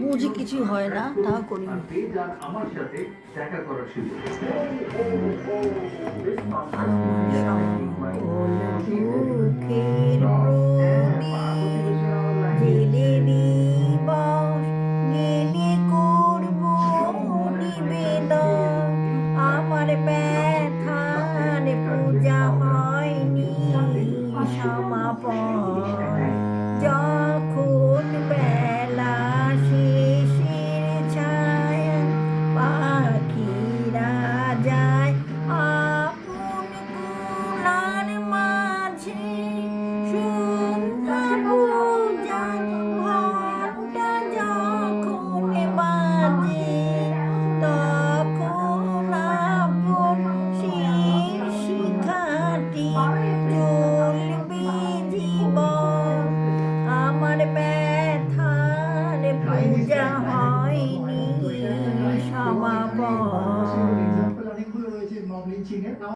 বুঝি কিছু হয় না, তা করি। আমার সাথে দেখা করার সুযোগ। দুঃখের প্রদীপ জেলে দিবস গেলে করব নিবেদন। আমার ব্যথার পূজা হয়নি সমাপন। যখন বেলা শেষের ছায়া পাখিরা যায় আপন কুলার মাঝে, সন্ধ্যা পূজার ঘণ্টা যখন বাজে, তখন আপন সেই শিখাটি জ্বলবে জীবন। আমার ব্যথার পূজা হয়নি সমাপন।